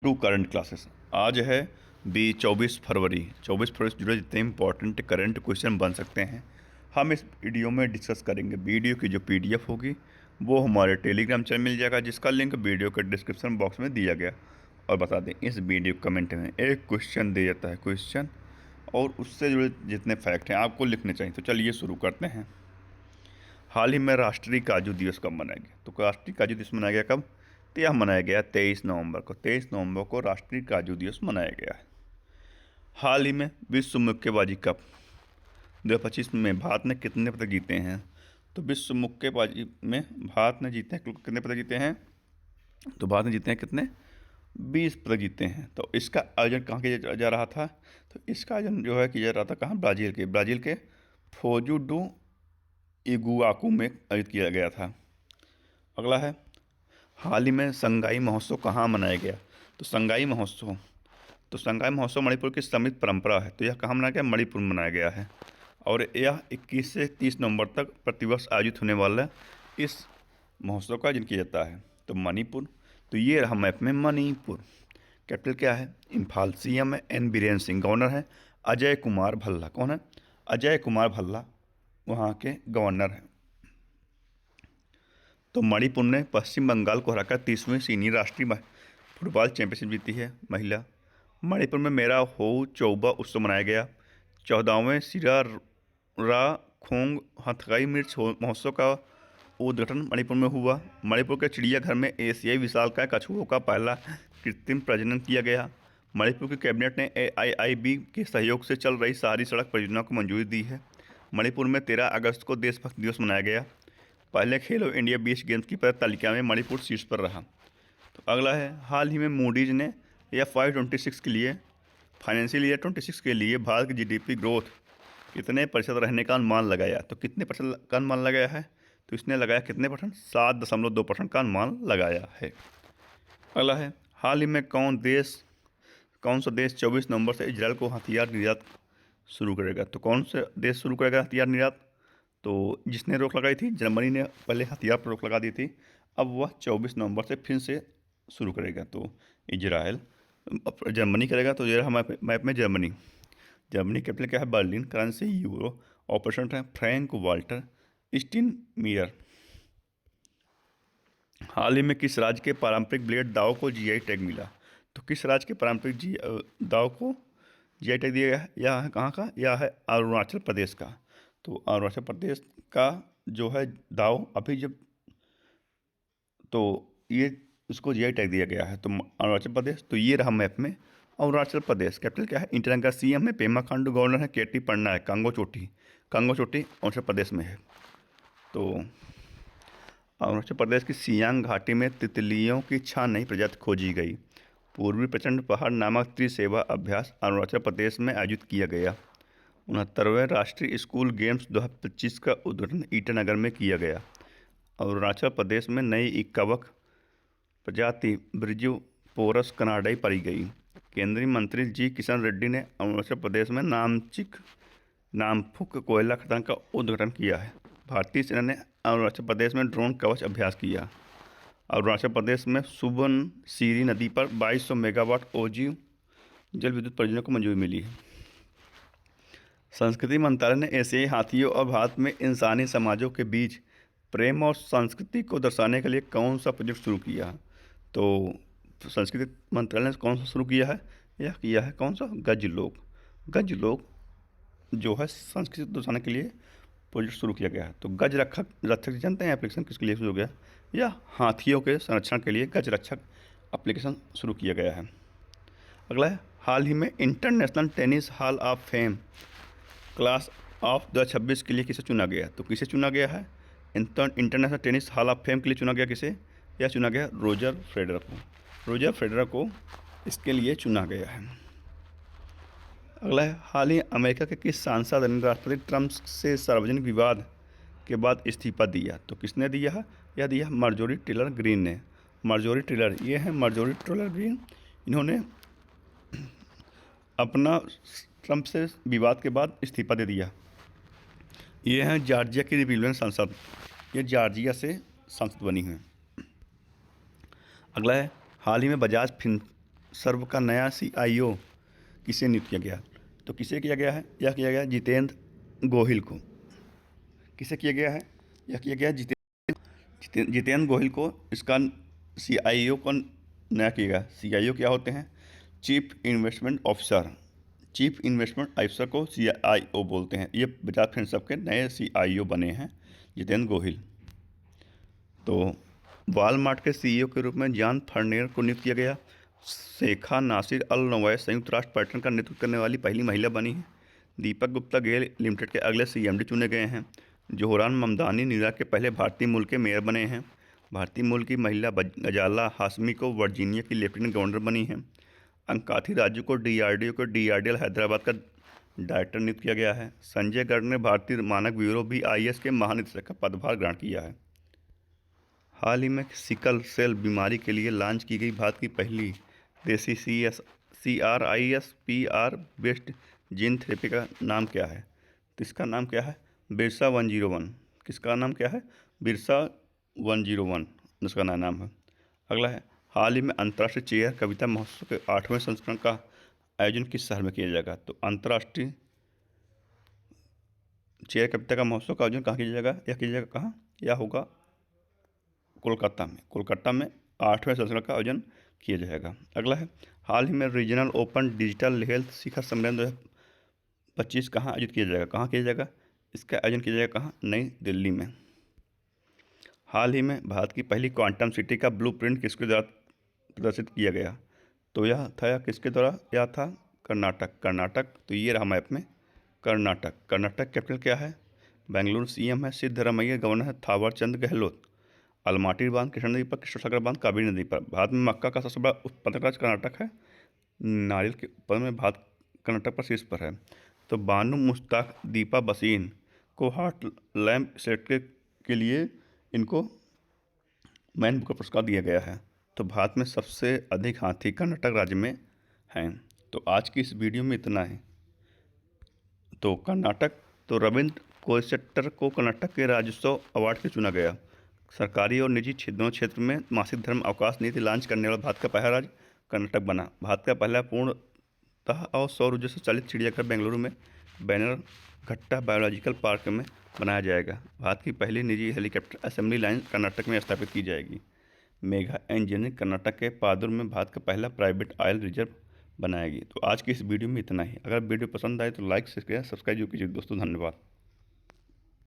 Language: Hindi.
To current classes. आज है बी 24 फरवरी से जुड़े जितने इंपॉर्टेंट करंट क्वेश्चन बन सकते हैं हम इस वीडियो में डिस्कस करेंगे। वीडियो की जो पीडीएफ होगी वो हमारे टेलीग्राम चैनल मिल जाएगा, जिसका लिंक वीडियो के डिस्क्रिप्शन बॉक्स में दिया गया। और बता दें, इस वीडियो कमेंट में एक क्वेश्चन दिया जाता है, क्वेश्चन और उससे जुड़े जितने फैक्ट हैं आपको लिखने चाहिए। तो चलिए शुरू करते हैं। हाल ही में राष्ट्रीय काजू दिवस कब मनाया गया? तो राष्ट्रीय काजू दिवस मनाया गया कब? तो यह मनाया गया 23 नवंबर को। 23 नवंबर को राष्ट्रीय काजू दिवस मनाया गया है। हाल ही में विश्व मुक्केबाजी कप 2025 में भारत ने कितने पदक जीते हैं? तो विश्व मुक्केबाजी में भारत ने जीते हैं, कितने पदक जीते हैं? तो भारत ने जीते हैं कितने? 20 पदक जीते हैं। तो इसका आयोजन कहाँ किया जा रहा था? तो इसका आयोजन जो है किया जा रहा था कहाँ? ब्राज़ील के फोजू डू इगुआकू में आयोजित किया गया था। अगला है, हाल ही में संगाई महोत्सव कहाँ मनाया गया? तो संगाई महोत्सव मणिपुर की समृद्ध परंपरा है। तो यह कहाँ मनाया गया? मणिपुर में मनाया गया है। और यह 21 से 30 नवंबर तक प्रतिवर्ष आयोजित होने वाला इस महोत्सव का आयोजन किया जाता है। तो मणिपुर, तो ये रहा मैप में मणिपुर। कैपिटल क्या है? इम्फाल। सीएम है एन बीरेन सिंह। गवर्नर है अजय कुमार भल्ला। कौन है? अजय कुमार भल्ला वहाँ के गवर्नर हैं। तो मणिपुर ने पश्चिम बंगाल को हराकर 30वीं सीनियर राष्ट्रीय फुटबॉल चैंपियनशिप जीती है महिला। मणिपुर में मेरा हो चौबा उत्सव मनाया गया। 14वें सिरा रा खोंग हथकई मिर्च महोत्सव का उद्घाटन मणिपुर में हुआ। मणिपुर के चिड़ियाघर में एशियाई विशालकाय कछुओं का पहला कृत्रिम प्रजनन किया गया। मणिपुर की कैबिनेट ने AIIB के सहयोग से चल रही शहरी सड़क परियोजना को मंजूरी दी है। मणिपुर में 13 अगस्त को देशभक्ति दिवस मनाया गया। पहले खेलो इंडिया बीच गेम्स की पदक तालिका में मणिपुर शीर्ष पर रहा। तो अगला है, हाल ही में मूडीज ने FY26 के लिए, फाइनेंशियल ईयर 26 के लिए भारत की GDP ग्रोथ कितने प्रतिशत रहने का अनुमान लगाया? तो कितने प्रतिशत का अनुमान लगाया है? तो इसने लगाया कितने परसेंट? 7.2% का अनुमान लगाया है। अगला है, हाल ही में कौन सा देश 24 नवंबर से इजरायल को हथियार निर्यात शुरू करेगा? तो कौन सा देश शुरू करेगा हथियार निर्यात? तो जिसने रोक लगाई थी, जर्मनी ने पहले हथियार पर रोक लगा दी थी। अब वह 24 नवंबर से फिर से शुरू करेगा। तो इजराइल जर्मनी करेगा। तो ये हमारे मैप में जर्मनी कैपिटल क्या है? बर्लिन। Currency euro. ऑपरेशन है फ्रैंक वाल्टर स्टीनमीयर। हाल ही में किस राज्य के पारंपरिक ब्लेड दाव को GI टैग मिला? तो किस राज्य के पारंपरिक दाव को GI टैग दिया गया है? यह है कहाँ का? यह है अरुणाचल प्रदेश का। तो अरुणाचल प्रदेश का जो है दाव अभी जब, तो ये उसको GI टैग दिया गया है। तो अरुणाचल प्रदेश, तो ये रहा मैप में अरुणाचल प्रदेश। कैपिटल क्या है? ईटानगर का। CM है पेमा खांडू। गवर्नर है KT पटनायक। कांगो चोटी अरुणाचल प्रदेश में है। तो अरुणाचल प्रदेश की सियांग घाटी में तितलियों की 6 नई प्रजाति खोजी गई। पूर्वी प्रचंड पहाड़ नामक त्रिसेवा अभ्यास अरुणाचल प्रदेश में आयोजित किया गया। 69वें राष्ट्रीय स्कूल गेम्स 2025 का उद्घाटन ईटानगर में किया गया। अरुणाचल प्रदेश में नई इक्कावक प्रजाति ब्रिजोपोरस कनाडाई पाई गई। केंद्रीय मंत्री जी किशन रेड्डी ने अरुणाचल प्रदेश में नामफुक कोयला खदान का उद्घाटन किया है। भारतीय सेना ने अरुणाचल प्रदेश में ड्रोन कवच अभ्यास किया। अरुणाचल प्रदेश में सुबनसिरी नदी पर 2200 मेगावाट ओजी जल विद्युत परियोजना को मंजूरी मिली है। संस्कृति मंत्रालय ने एशियाई हाथियों और भारत में इंसानी समाजों के बीच प्रेम और संस्कृति को दर्शाने के लिए कौन सा प्रोजेक्ट शुरू किया? तो संस्कृति मंत्रालय ने कौन सा शुरू किया है? यह किया है कौन सा? गज लोग जो है संस्कृति दर्शाने के लिए प्रोजेक्ट शुरू किया गया है। तो गज रक्षक जानते हैं एप्लीकेशन किसके लिए शुरू हो गया? या हाथियों के संरक्षण के लिए गज रक्षक एप्लीकेशन शुरू किया गया है। अगला है, हाल ही में international tennis hall of fame class of 2026 के लिए किसे चुना गया? तो किसे चुना गया है? International tennis hall of fame के लिए चुना गया किसे? यह चुना गया रोजर फेडरर को इसके लिए चुना गया है। अगला है, हाल ही अमेरिका के किस सांसद ने राष्ट्रपति ट्रंप से सार्वजनिक विवाद के बाद इस्तीफा दिया? तो किसने दिया है? यह दिया मार्जोरी टेलर ग्रीन ने। ये हैं मार्जोरी टेलर ग्रीन। इन्होंने अपना ट्रंप से विवाद के बाद इस्तीफा दे दिया। ये हैं जॉर्जिया की रिपब्लिकन सांसद। ये जॉर्जिया से सांसद बनी हैं। अगला है, हाल ही में सर्व का नया CIO किसे नियुक्त किया गया? तो किसे किया गया है? यह किया गया जितेंद्र गोहिल को। किसे किया गया है? यह किया गया जितेंद्र गोहिल को। इसका CIO को नया किया गया। CIO क्या होते हैं? Chief investment officer. Chief investment officer को CIO बोलते हैं। ये बजाज फिनसर्व के नए CIO बने हैं जितेंद्र गोहिल। तो वॉलमार्ट के CEO के रूप में जॉन फर्नेर को नियुक्त किया गया। शेखा नासिर अल नवैस संयुक्त राष्ट्र पर्यटन का नेतृत्व करने वाली पहली महिला बनी है। दीपक गुप्ता गेल लिमिटेड के अगले CMD चुने गए हैं। जोहरान ममदानी न्यूयॉर्क के पहले भारतीय मूल के मेयर बने हैं। भारतीय मूल की महिला गजाला हाशमी को वर्जीनिया की लेफ्टिनेंट गवर्नर बनी है। अंकाथी राजू को DRDO को DRDL हैदराबाद का डायरेक्टर नियुक्त किया गया है। संजय गर्ग ने भारतीय मानक ब्यूरो BIS के महानिदेशक का पदभार ग्रहण किया है। हाल ही में सिकल सेल बीमारी के लिए लॉन्च की गई भारत की पहली देसी CRISPR बेस्ड जीन थेरेपी का नाम क्या है? तो इसका नाम क्या है? बिरसा 101। किसका नाम क्या है? बिरसा 101 इसका नया नाम है। अगला है, हाल ही में अंतर्राष्ट्रीय चेयर कविता महोत्सव के 8वें संस्करण का आयोजन किस शहर में किया जाएगा? तो अंतर्राष्ट्रीय चेयर कविता का महोत्सव का आयोजन कहाँ किया जाएगा? यह किया जाएगा कहाँ? यह होगा कोलकाता में। कोलकाता में 8वें संस्करण का आयोजन किया जाएगा। अगला है, हाल ही में रीजनल ओपन डिजिटल हेल्थ शिखर सम्मेलन 2025 कहाँ आयोजित किया जाएगा? कहाँ किया जाएगा? इसका आयोजन किया जाएगा कहाँ? नई दिल्ली में। हाल ही में भारत की पहली क्वांटम सिटी का ब्लूप्रिंट किसके द्वारा प्रदर्शित किया गया? तो यह था किसके द्वारा? यह था कर्नाटक। तो ये रहा मैप में कर्नाटक कैपिटल क्या है? बेंगलुरु। CM है सिद्धरमैया। गवर्नर है थावर चंद गहलोत। अलमाटी बांध कृष्णा नदी पर, कृष्णसागर बांध कावेरी नदी पर। भारत में मक्का का सबसे बड़ा उत्पादक राज्य कर्नाटक है। नारियल के उत्पादन में भारत कर्नाटक पर शीर्ष पर है। तो बानू मुश्ताक दीपा बसीन को हार्ट लैम्प सेलेक्ट के लिए इनको मैन बुकर पुरस्कार दिया गया है। तो भारत में सबसे अधिक हाथी कर्नाटक राज्य में हैं। तो आज की इस वीडियो में इतना है। तो रविंद्र कोइसेट्टर को कर्नाटक के राज्योत्सव अवार्ड के चुना गया। सरकारी और निजी दोनों क्षेत्र में मासिक धर्म अवकाश नीति लॉन्च करने वाला भारत का पहला राज्य कर्नाटक बना। भारत का पहला पूर्णतः और सौर ऊर्जा से चालित चिड़ियाघर बेंगलुरु में बैनर घट्टा बायोलॉजिकल पार्क में बनाया जाएगा। भारत की पहली निजी हेलीकॉप्टर असेंबली लाइन कर्नाटक में स्थापित की जाएगी। मेगा इंजीनियरिंग कर्नाटक के पादुर में भारत का पहला प्राइवेट ऑयल रिजर्व बनाएगी। तो आज की इस वीडियो में इतना ही। अगर वीडियो पसंद आए तो लाइक शेयर सब्सक्राइब कीजिए दोस्तों। धन्यवाद।